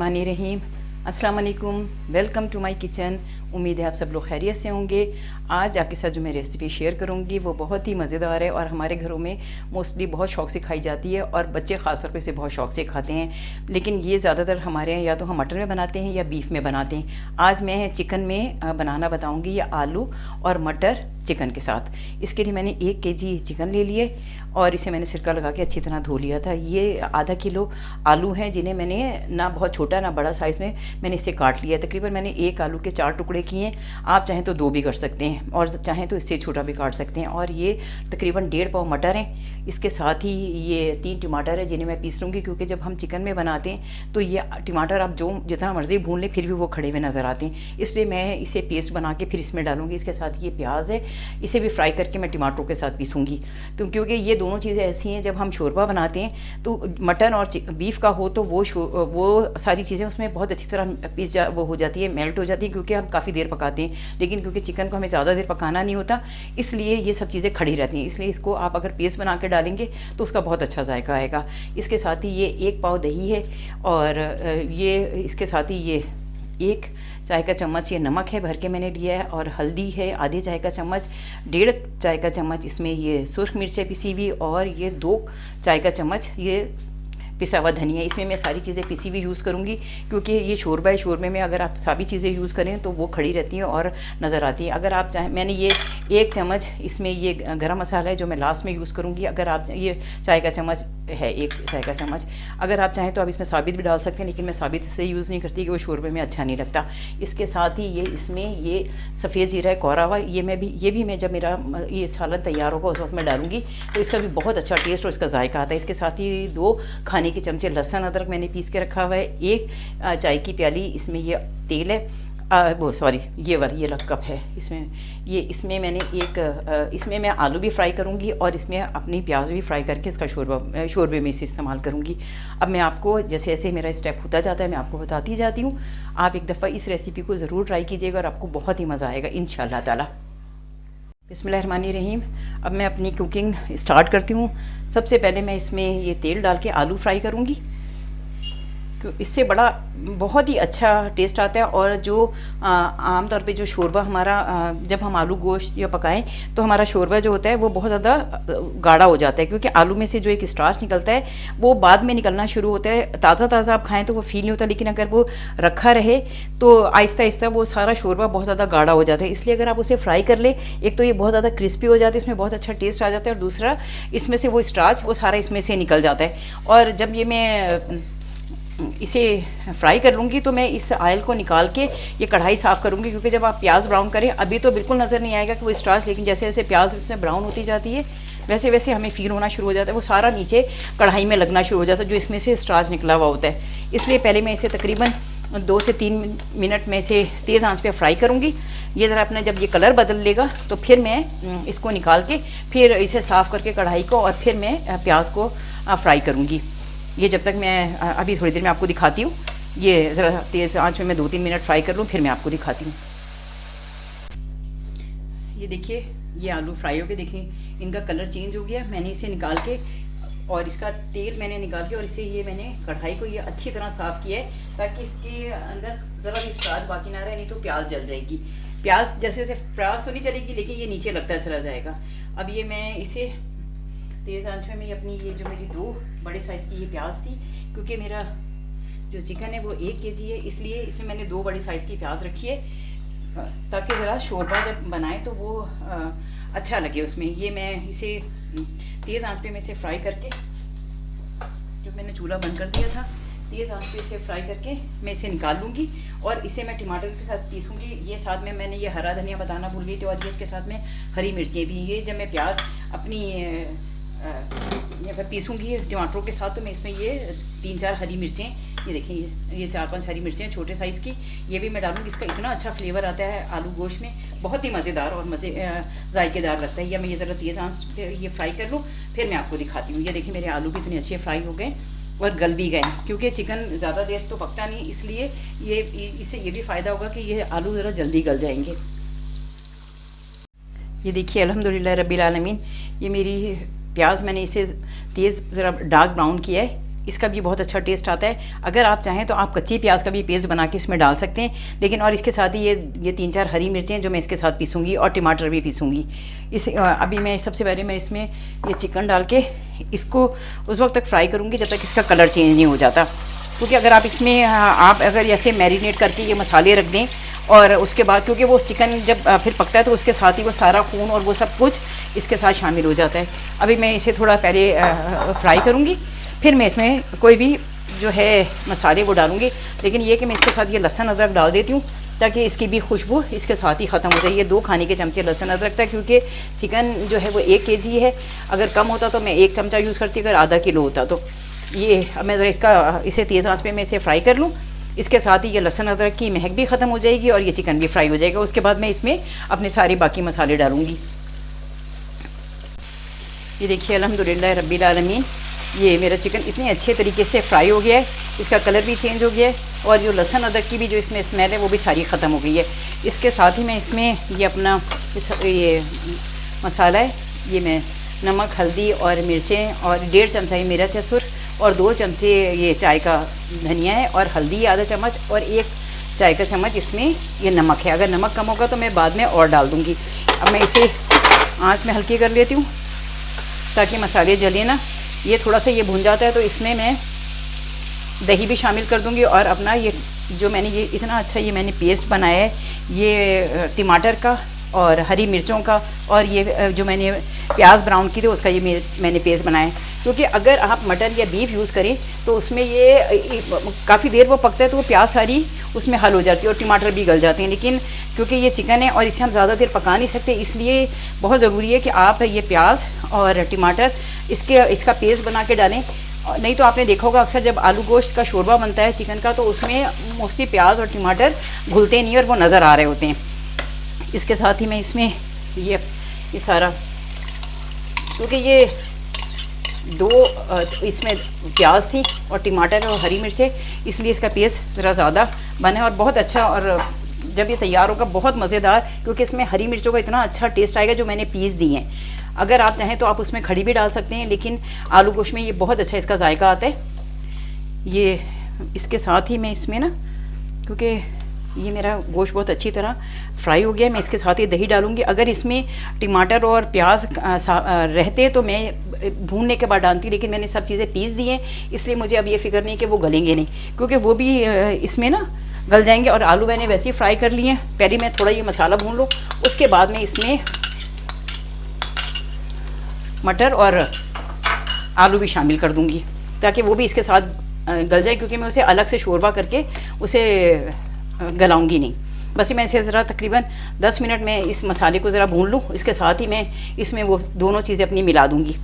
बिस्मिल्लाहिर्रहमानिर्रहीम। अस्सलाम वालेकुम, वेलकम टू माय किचन। उम्मीद है आप सब लोग खैरियत से होंगे। आज आपके साथ जो मैं रेसिपी शेयर करूंगी वो बहुत ही मज़ेदार है और हमारे घरों में मोस्टली बहुत शौक़ से खाई जाती है और बच्चे ख़ास तौर पे इसे बहुत शौक़ से खाते हैं। लेकिन ये ज़्यादातर हमारे यहाँ या तो हम मटन में बनाते हैं या बीफ में बनाते हैं। आज मैं चिकन में बनाना बताऊँगी, या आलू और मटर चिकन के साथ। इसके लिए मैंने 1 केजी चिकन ले लिए और इसे मैंने सिरका लगा के अच्छी तरह धो लिया था। ये आधा किलो आलू हैं जिन्हें मैंने ना बहुत छोटा ना बड़ा साइज़ में मैंने इसे काट लिया। तकरीबन मैंने 1 आलू के 4 टुकड़े किए हैं। आप चाहें तो 2 भी कर सकते हैं और चाहें तो इससे छोटा भी काट सकते हैं। और ये तकरीबन 1.5 पाव मटर हैं। इसके साथ ही ये 3 टमाटर है जिन्हें मैं पीस लूँगी, क्योंकि जब हम चिकन में बनाते हैं तो ये टमाटर आप जो जितना मर्ज़ी भून लें फिर भी वो खड़े हुए नज़र आते हैं, इसलिए मैं इसे पेस्ट बना के फिर इसमें डालूँगी। इसके साथ ये प्याज है, इसे भी फ्राई करके मैं टमाटरों के साथ पीसूँगी। तो क्योंकि ये दोनों चीज़ें ऐसी हैं, जब हम शोरबा बनाते हैं तो मटन और बीफ का हो तो वो सारी चीज़ें उसमें बहुत अच्छी तरह वो हो जाती है, मेल्ट हो जाती है, क्योंकि हम काफ़ी देर पकाते हैं। लेकिन क्योंकि चिकन को हमें ज़्यादा देर पकाना नहीं होता, इसलिए ये सब चीज़ें खड़ी रहती हैं। इसलिए इसको आप अगर पेस्ट बना के डालेंगे तो उसका बहुत अच्छा जायका आएगा। इसके साथ ही ये 1 पाव दही है और ये इसके साथ ही ये 1 चाय का चम्मच ये नमक है भर के मैंने लिया है, और हल्दी है आधे चाय का चम्मच, 1.5 चाय का चम्मच इसमें ये सुर्ख मिर्च है पिसी हुई, और ये 2 चाय का चम्मच ये पिसा हुआ धनिया। इसमें मैं सारी चीज़ें पिसी हुई यूज़ करूँगी, क्योंकि ये शोरबा है। शोरबे में अगर आप सभी चीज़ें यूज़ करें तो वो खड़ी रहती हैं और नज़र आती हैं। अगर आप चाहें, मैंने ये 1 चम्मच इसमें ये गरम मसाला है जो मैं लास्ट में यूज़ करूँगी। अगर आप ये चाय का चम्मच है, 1 चाय का चम्मच, अगर आप चाहें तो आप इसमें साबित भी डाल सकते हैं, लेकिन मैं साबित से यूज़ नहीं करती कि वो शोरबे में अच्छा नहीं लगता। इसके साथ ही ये इसमें ये सफ़ेद ज़ीरा है कोरा हुआ, ये भी मैं जब मेरा ये सालन तैयार होगा उस वक्त मैं डालूँगी, तो इसका भी बहुत अच्छा टेस्ट और इसका जायका आता है। इसके साथ ही 2 खाने के चमचे लहसुन अदरक मैंने पीस के रखा हुआ है। 1 चाय की प्याली इसमें ये तेल है, ये वाला कप है। इसमें मैंने इसमें मैं आलू भी फ्राई करूँगी और इसमें अपनी प्याज भी फ्राई करके इसका शोरबे में इसे इस्तेमाल करूँगी। अब मैं आपको जैसे जैसे मेरा स्टेप होता जाता है मैं आपको बताती जाती हूँ। आप एक दफ़ा इस रेसिपी को ज़रूर ट्राई कीजिएगा और आपको बहुत ही मज़ा आएगा इंशाअल्लाह ताला। बिस्मिल्लाहिर्रहमानिर्रहीम। अब मैं अपनी कुकिंग स्टार्ट करती हूँ। सबसे पहले मैं इसमें ये तेल डाल के आलू फ्राई करूँगी, इससे बहुत ही अच्छा टेस्ट आता है। और जो आम तौर पे जो शोरबा हमारा जब हम आलू गोश्त या पकाएं तो हमारा शोरबा जो होता है वो बहुत ज़्यादा गाढ़ा हो जाता है, क्योंकि आलू में से जो एक स्टार्च निकलता है वो बाद में निकलना शुरू होता है। ताज़ा आप खाएं तो वो फील नहीं होता, लेकिन अगर वो रखा रहे तो आहिस्ता आहिस्ता वो सारा शोरबा बहुत ज़्यादा गाढ़ा हो जाता है। इसलिए अगर आप उसे फ्राई कर लें, एक तो ये बहुत ज़्यादा क्रिस्पी हो जाता है, इसमें बहुत अच्छा टेस्ट आ जाता है, और दूसरा इसमें से वो स्टार्च वो सारा इसमें से निकल जाता है। और जब ये मैं इसे फ्राई कर लूँगी तो मैं इस ऑयल को निकाल के ये कढ़ाई साफ़ करूँगी, क्योंकि जब आप प्याज ब्राउन करें अभी तो बिल्कुल नज़र नहीं आएगा कि वो स्टार्च, लेकिन जैसे जैसे प्याज इसमें ब्राउन होती जाती है वैसे वैसे हमें फील होना शुरू हो जाता है, वो सारा नीचे कढ़ाई में लगना शुरू हो जाता है जो इसमें से स्टार्च निकला हुआ होता है। इसलिए पहले मैं इसे तकरीबन 2 से 3 मिनट में इसे तेज़ आंच पे फ्राई करूँगी। ये ज़रा अपना जब ये कलर बदल लेगा तो फिर मैं इसको निकाल के फिर इसे साफ़ करके कढ़ाई को और फिर मैं प्याज को फ्राई करूँगी। ये जब तक मैं अभी थोड़ी देर में आपको दिखाती हूँ। ये ज़रा तेज़ आंच में मैं 2-3 मिनट फ्राई कर लूँ, फिर मैं आपको दिखाती हूँ। ये देखिए ये आलू फ्राई हो गए, देखिए इनका कलर चेंज हो गया। मैंने इसे निकाल के और इसका तेल मैंने निकाल के और इसे ये मैंने कढ़ाई को ये अच्छी तरह साफ़ किया है, ताकि इसके अंदर ज़रा भी स्टार्च बाकी ना रहे, नहीं तो प्याज जल जाएगी। प्याज जैसे प्याज तो नहीं चलेगी, लेकिन ये नीचे लगता चला जाएगा। अब ये मैं इसे तेज़ आंच में मैं अपनी ये जो मेरी 2 बड़े साइज़ की ये प्याज थी, क्योंकि मेरा जो चिकन है वो 1 केजी है, इसलिए इसमें मैंने 2 बड़ी साइज़ की प्याज रखी है, ताकि ज़रा शोरबा जब बनाए तो वो अच्छा लगे उसमें। ये मैं इसे तेज़ आंच पे मैं इसे फ्राई करके, जब मैंने चूल्हा बंद कर दिया था, तेज़ आंच पे इसे फ्राई करके मैं इसे निकाल लूँगी और इसे मैं टमाटर के साथ पीसूँगी। ये साथ में मैंने ये हरा धनिया बताना भूल गई थी, और ये इसके साथ में हरी मिर्चें भी। ये जब मैं प्याज अपनी यहाँ पर पीसूँगी टमाटरों के साथ, तो मैं इसमें ये 3-4 हरी मिर्चें, ये देखिए ये 4-5 हरी मिर्चें छोटे साइज़ की, ये भी मैं डालूँगी। इसका इतना अच्छा फ्लेवर आता है आलू गोश्त में, बहुत ही मज़ेदार और जायकेदार लगता है। या मैं ये ज़रा तेज़ आंच पे ये फ्राई कर लूँ, फिर मैं आपको दिखाती हूँ। ये देखिए मेरे आलू भी इतने अच्छे फ्राई हो गए और गल भी गए, क्योंकि चिकन ज़्यादा देर तो पकता नहीं, इसलिए इससे ये भी फ़ायदा होगा कि ये आलू ज़रा जल्दी गल जाएंगे। ये देखिए अल्हम्दुलिल्लाह रब्बिल आलमीन, ये मेरी प्याज मैंने इसे तेज़ ज़रा डार्क ब्राउन किया है, इसका भी बहुत अच्छा टेस्ट आता है। अगर आप चाहें तो आप कच्ची प्याज का भी पेस्ट बना के इसमें डाल सकते हैं, लेकिन और इसके साथ ही ये 3-4 हरी मिर्चें जो मैं इसके साथ पीसूँगी और टमाटर भी पीसूँगी। अभी मैं सबसे पहले मैं इसमें ये चिकन डाल के इसको उस वक्त तक फ्राई करूँगी जब तक इसका कलर चेंज नहीं हो जाता, क्योंकि अगर आप इसमें आप अगर ऐसे मैरिनेट करके ये मसाले रख दें और उसके बाद, क्योंकि वो चिकन जब फिर पकता है तो उसके साथ ही वो सारा खून और वो सब कुछ इसके साथ शामिल हो जाता है। अभी मैं इसे थोड़ा पहले फ्राई करूँगी, फिर मैं इसमें कोई भी जो है मसाले वो डालूँगी। लेकिन ये कि मैं इसके साथ ये लहसुन अदरक डाल देती हूँ ताकि इसकी भी खुशबू इसके साथ ही ख़त्म हो जाए। ये 2 खाने के चमचे लहसुन अदरक था, क्योंकि चिकन जो है वो 1 kg है। अगर कम होता तो मैं 1 चमचा यूज़ करती, अगर आधा किलो होता तो। ये अब मैं ज़रा इसे तेज़ आंच पे मैं इसे फ्राई कर लूँ। इसके साथ ही ये लहसुन अदरक की महक भी ख़त्म हो जाएगी और ये चिकन भी फ्राई हो जाएगा। उसके बाद मैं इसमें अपने सारे बाकी मसाले डालूँगी। ये देखिए अल्हम्दुलिल्लाह रब्बिल आलमीन, ये मेरा चिकन इतने अच्छे तरीके से फ्राई हो गया है, इसका कलर भी चेंज हो गया है और जो लहसुन अदरक की भी जो इसमें स्मेल है वो भी सारी ख़त्म हो गई है। इसके साथ ही मैं इसमें ये अपना ये मसाला है, ये मैं नमक, हल्दी और मिर्चें और 1.5 चमचा ये मिर्च है सुर और 2 चमचे ये चाय का धनिया है और हल्दी आधा चम्मच और 1 चाय का चम्मच इसमें ये नमक है। अगर नमक कम होगा तो मैं बाद में और डाल दूँगी। अब मैं इसे आँच में हल्की कर लेती हूँ ताकि मसाले जले ना। ये थोड़ा सा ये भुन जाता है तो इसमें मैं दही भी शामिल कर दूँगी और अपना ये जो मैंने ये इतना अच्छा ये मैंने पेस्ट बनाया है ये टमाटर का और हरी मिर्चों का और ये जो मैंने प्याज ब्राउन की थी उसका ये मैंने पेस्ट बनाया है। क्योंकि अगर आप मटन या बीफ यूज़ करें तो उसमें ये काफ़ी देर वो पकता है तो वो प्याज सारी उसमें हल हो जाती है और टमाटर भी गल जाते हैं। लेकिन क्योंकि ये चिकन है और इसे हम ज़्यादा देर पका नहीं सकते, इसलिए बहुत ज़रूरी है कि आप ये प्याज और टमाटर इसका पेस्ट बना के डालें। नहीं तो आपने देखा होगा अक्सर जब आलू गोश्त का शोरबा बनता है चिकन का तो उसमें मोस्टली प्याज और टमाटर घुलते नहीं और वो नज़र आ रहे होते हैं। इसके साथ ही मैं इसमें ये सारा, क्योंकि ये 2 इसमें प्याज थी और टमाटर और हरी मिर्चें, इसलिए इसका पेस्ट ज़रा ज़्यादा बना और बहुत अच्छा। और जब ये तैयार होगा बहुत मज़ेदार, क्योंकि इसमें हरी मिर्चों का इतना अच्छा टेस्ट आएगा जो मैंने पीस दी हैं। अगर आप चाहें तो आप उसमें खड़ी भी डाल सकते हैं, लेकिन आलू गोश्त में ये बहुत अच्छा इसका जायका आता है। ये इसके साथ ही मैं इसमें ना, क्योंकि ये मेरा गोश्त बहुत अच्छी तरह फ्राई हो गया है, मैं इसके साथ ही दही डालूंगी। अगर इसमें टमाटर और प्याज रहते तो मैं भूनने के बाद डालती, लेकिन मैंने सब चीज़ें पीस दी हैं, इसलिए मुझे अब ये फिक्र नहीं कि वो गलेंगे नहीं, क्योंकि वो भी इसमें ना गल जाएंगे। और आलू मैंने वैसे ही फ्राई कर लिए हैं। पहले मैं थोड़ा ये मसाला भून लूँ, उसके बाद में इसमें मटर और आलू भी शामिल कर दूँगी ताकि वो भी इसके साथ गल जाए, क्योंकि मैं उसे अलग से शोरबा करके उसे गलाऊंगी नहीं। बस मैं इसे ज़रा तकरीबन 10 मिनट में इस मसाले को ज़रा भून लूँ। इसके साथ ही मैं इसमें वो दोनों चीज़ें अपनी मिला दूँगी,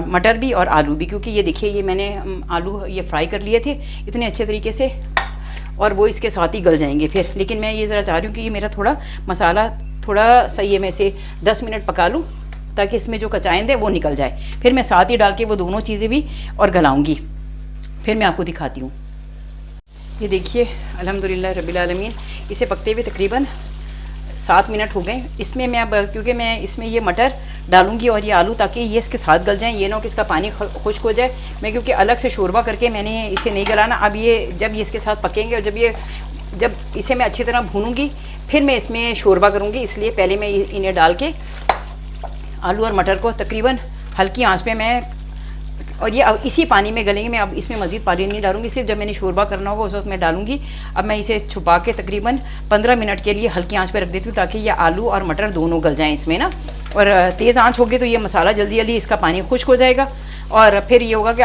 मटर भी और आलू भी, क्योंकि ये देखिए ये मैंने आलू ये फ्राई कर लिए थे इतने अच्छे तरीके से और वो इसके साथ ही गल जाएंगे फिर। लेकिन मैं ये ज़रा चाह रही हूँ कि ये मेरा थोड़ा मसाला थोड़ा सही है, मैं इसे 10 मिनट पका लूँ ताकि इसमें जो कचाइंद है वो निकल जाए। फिर मैं साथ ही डाल के वो दोनों चीज़ें भी और गलाऊँगी, फिर मैं आपको दिखाती हूँ। ये देखिए अल्हम्दुलिल्लाह रब्बिल आलमीन, इसे पकते हुए तकरीबन 7 मिनट हो गए। इसमें मैं अब क्योंकि मैं इसमें ये मटर डालूंगी और ये आलू, ताकि ये इसके साथ गल जाएं, ये ना कि इसका पानी खुश्क हो जाए। मैं क्योंकि अलग से शोरबा करके मैंने इसे नहीं गलाना। अब ये जब ये इसके साथ पकेंगे और जब इसे मैं अच्छी तरह भूनूंगी फिर मैं इसमें शोरबा करूँगी, इसलिए पहले मैं इन्हें डाल के आलू और मटर को तकरीबन हल्की आँच पे मैं, और ये अब इसी पानी में गलेंगे। मैं अब इसमें मज़ीद पानी नहीं डालूंगी, सिर्फ जब मैंने शोरबा करना होगा उस वक्त मैं डालूंगी। अब मैं इसे छुपा के तकरीबन 15 मिनट के लिए हल्की आंच पे रख देती हूँ ताकि ये आलू और मटर दोनों गल जाएं इसमें ना। और तेज़ आंच होगी तो ये मसाला जल्दी जल्दी इसका पानी खुश्क हो जाएगा और फिर ये होगा कि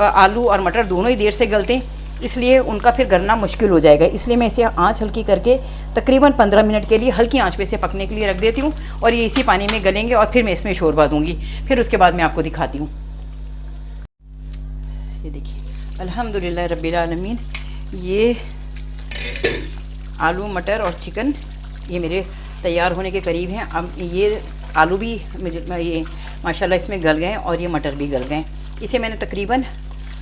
आलू और मटर दोनों ही देर से गलते हैं, इसलिए उनका फिर गलना मुश्किल हो जाएगा। इसलिए मैं इसे आँच हल्की करके तकरीबन 15 मिनट के लिए हल्की आँच पे इसे पकने के लिए रख देती हूँ और ये इसी पानी में गलेंगे और फिर मैं इसमें शोरबा दूँगी। फिर उसके बाद मैं आपको दिखाती हूँ। ये देखिए अल्हम्दुलिल्लाह रब्बिल आलमीन, ये आलू मटर और चिकन ये मेरे तैयार होने के करीब हैं। अब ये आलू भी ये माशाल्लाह इसमें गल गए और ये मटर भी गल गए। इसे मैंने तकरीबन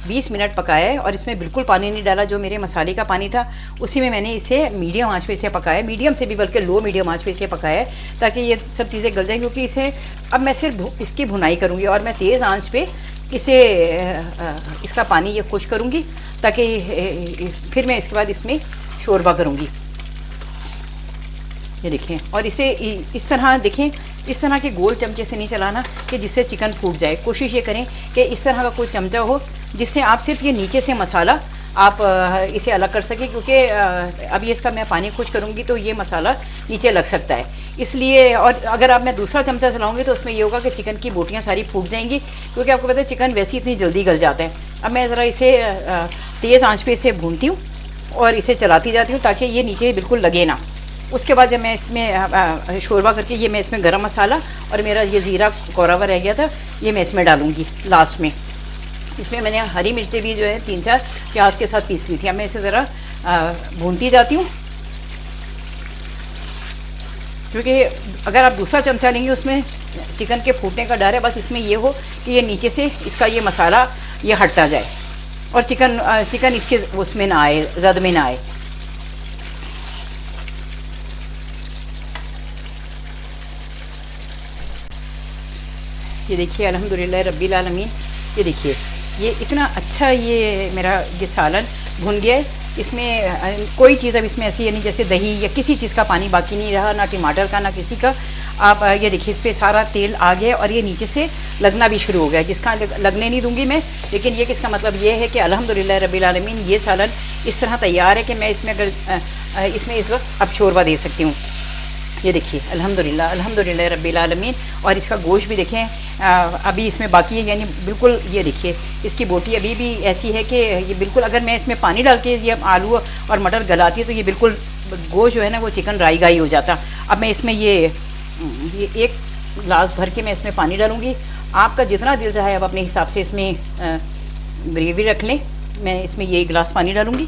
20 मिनट पकाया है और इसमें बिल्कुल पानी नहीं डाला। जो मेरे मसाले का पानी था उसी में मैंने इसे मीडियम आंच पे इसे पकाया, मीडियम से भी बल्कि लो मीडियम आंच पे इसे पकाया है ताकि ये सब चीज़ें गल जाएँ। क्योंकि इसे अब मैं सिर्फ इसकी भुनाई करूँगी और मैं तेज़ आंच पे इसे इसका पानी ये खुश करूँगी ताकि फिर मैं इसके बाद इसमें शोरबा करूँगी। ये देखें, और इसे इस तरह देखें, इस तरह के गोल चमचे से नहीं चलाना कि जिससे चिकन फूट जाए। कोशिश ये करें कि इस तरह का कोई चमचा हो जिससे आप सिर्फ ये नीचे से मसाला आप इसे अलग कर सकें, क्योंकि अब ये इसका मैं पानी खुश करूँगी तो ये मसाला नीचे लग सकता है, इसलिए। और अगर आप मैं दूसरा चमचा चलाऊँगी तो उसमें ये होगा कि चिकन की बोटियाँ सारी फूट जाएंगी, क्योंकि आपको पता है चिकन वैसे ही इतनी जल्दी गल जाता है। अब मैं ज़रा इसे तेज़ आंच पे इसे भूनती हूँ और इसे चलाती जाती हूँ ताकि ये नीचे बिल्कुल लगे ना। उसके बाद जब मैं इसमें शोरबा करके ये मैं इसमें गरम मसाला और मेरा ये ज़ीरा कोरावा रह गया था ये मैं इसमें डालूँगी लास्ट में। इसमें मैंने हरी मिर्चें भी जो है 3-4 प्याज के साथ पीस ली थी। अब मैं इसे ज़रा भूनती जाती हूँ, क्योंकि अगर आप दूसरा चमचा लेंगे उसमें चिकन के फूटने का डर है। बस इसमें ये हो कि ये नीचे से इसका ये मसाला ये हटता जाए और चिकन इसके उसमें ना आए, ज़द में ना आए। ये देखिए अल्हम्दुलिल्लाह रब्बिल आलमीन, ये देखिए ये इतना अच्छा ये मेरा ये सालन भुन गया है। इसमें कोई चीज़ अब इसमें ऐसी है नहीं जैसे दही या किसी चीज़ का पानी बाकी नहीं रहा, ना टमाटर का ना किसी का। आप ये देखिए इस पर सारा तेल आ गया और ये नीचे से लगना भी शुरू हो गया, जिसका लगने नहीं दूंगी मैं। लेकिन ये किसका मतलब ये है कि अल्हम्दुलिल्लाह रब्बिल आलमीन ये सालन इस तरह तैयार है कि मैं इसमें अगर इसमें इस वक्त अब शोरबा दे सकती हूँ। ये देखिए अल्हम्दुलिल्लाह रब्बिल आलमीन। और इसका गोश्त भी देखें अभी इसमें बाकी है, यानी बिल्कुल ये देखिए इसकी बोटी अभी भी ऐसी है कि ये बिल्कुल, अगर मैं इसमें पानी डाल के ये आलू और मटर गलाती है तो ये बिल्कुल गोश्त जो है ना वो चिकन राई गाई हो जाता। अब मैं इसमें ये एक गिलास भर के मैं इसमें पानी डालूँगी। आपका जितना दिल चाहे आप अपने हिसाब से इसमें ग्रेवी रख लें। मैं इसमें ये गिलास पानी डालूँगी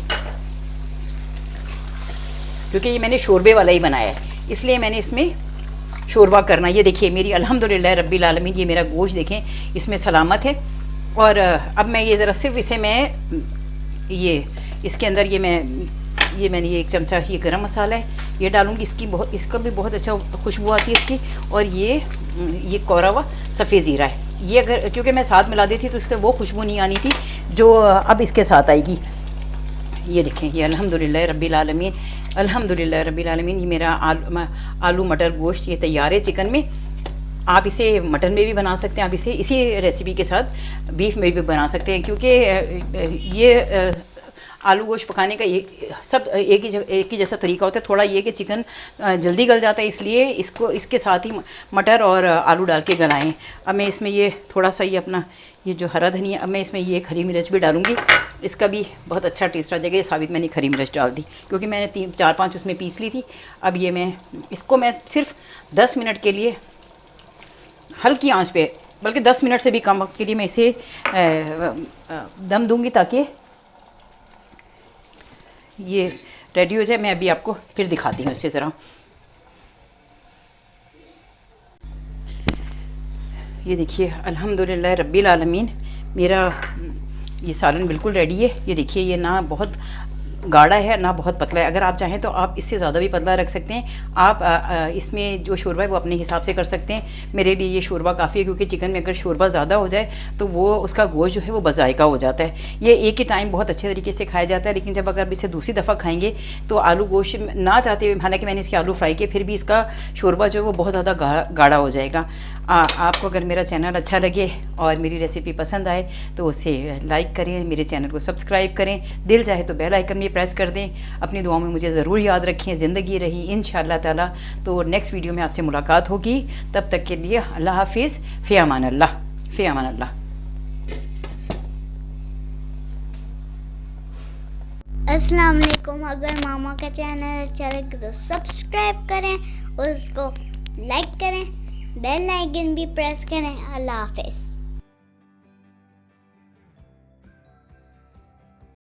क्योंकि ये मैंने शोरबे वाला ही बनाया है, इसलिए मैंने इसमें शोरबा करना। ये देखिए मेरी अल्हम्दुलिल्लाह रब्बिल आलमीन ये मेरा गोश्त देखें इसमें सलामत है। और अब मैं ये ज़रा सिर्फ इसे मैं ये इसके अंदर मैंने ये 1 चमचा ये गरम मसाला है ये डालूँगी। इसका भी बहुत अच्छा खुशबू आती है इसकी। और ये कोरावा सफ़ेद ज़ीरा है, ये अगर क्योंकि मैं साथ मिला दी थी तो इसका वो खुशबू नहीं आनी थी जो अब इसके साथ आएगी। ये देखें ये अल्हम्दुलिल्लाह रब्बिल आलमीन, अल्हम्दुलिल्लाह रब्बिल आलमीन ये मेरा आलू मटर गोश्त ये तैयार है चिकन में। आप इसे मटन में भी बना सकते हैं, आप इसे इसी रेसिपी के साथ बीफ में भी बना सकते हैं, क्योंकि ये आलू गोश्त पकाने का सब एक ही जैसा तरीका होता है। थोड़ा ये कि चिकन जल्दी गल जाता है, इसलिए इसके साथ ही मटर और आलू डाल के गलाएं। अब मैं इसमें ये थोड़ा सा ये अपना ये जो हरा धनिया, अब मैं इसमें ये हरी मिर्च भी डालूँगी, इसका भी बहुत अच्छा टेस्ट आ जाएगा। ये साबित मैंने हरी मिर्च डाल दी क्योंकि मैंने 3-4-5 उसमें पीस ली थी। अब ये इसको मैं सिर्फ 10 मिनट के लिए हल्की आंच पे, बल्कि 10 मिनट से भी कम वक्त के लिए मैं इसे दम दूंगी ताकि ये रेडी हो जाए। मैं अभी आपको फिर दिखाती हूँ इसे ज़रा। ये देखिए अल्हम्दुलिल्लाह रब्बिल आलमीन मेरा ये सालन बिल्कुल रेडी है। ये देखिए ये ना बहुत गाढ़ा है ना बहुत पतला है। अगर आप चाहें तो आप इससे ज़्यादा भी पतला रख सकते हैं। आप इसमें जो शोरबा है वो अपने हिसाब से कर सकते हैं। मेरे लिए ये शोरबा काफ़ी है, क्योंकि चिकन में अगर शोरबा ज़्यादा हो जाए तो वो उसका गोश्त जो है वो बजायका हो जाता है। ये एक ही टाइम बहुत अच्छे तरीके से खाया जाता है, लेकिन जब अगर इसे दूसरी दफ़ा खाएंगे तो आलू गोश्त ना चाहते हुए, हालांकि मैंने इसके आलू फ्राई किए, फिर भी इसका शोरबा जो है वो बहुत ज़्यादा गाढ़ा हो जाएगा। आपको अगर मेरा चैनल अच्छा लगे और मेरी रेसिपी पसंद आए तो उसे लाइक करें, मेरे चैनल को सब्सक्राइब करें, दिल चाहे तो बेल आइकन भी प्रेस कर दें। अपनी दुआओं में मुझे ज़रूर याद रखें। ज़िंदगी रही इंशाअल्लाह ताला तो नेक्स्ट वीडियो में आपसे मुलाकात होगी। तब तक के लिए अल्लाह हाफिज़, फ़ी अमान अल्लाह, फ़ी अमान अल्लाह। अस्सलाम वालेकुम। अगर मामा का चैनल अच्छा लगे तो सब्सक्राइब करें, उसको लाइक करें, बेल आइकन भी प्रेस करें। अल्लाह हाफिज़।